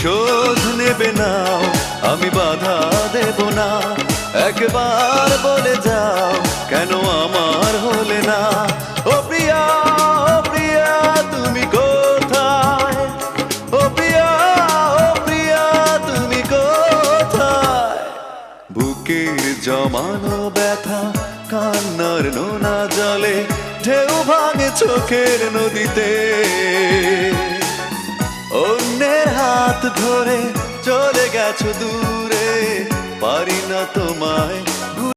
প্রতিশোধ নেবে না, আমি বাধা দেব না। একবার বলে যাও কেন আমার হলে না। ও প্রিয়া, ও প্রিয়া তুমি কোথায়? ও প্রিয়া, ও প্রিয়া তুমি কোথায়? বুকের জমানো ব্যথা কান্নার নোনা জলে ঢেউ ভাঙে চোখের নদীতে। অন্যের হাত ধরে চলে গেছো দূরে, পারি না তোমায়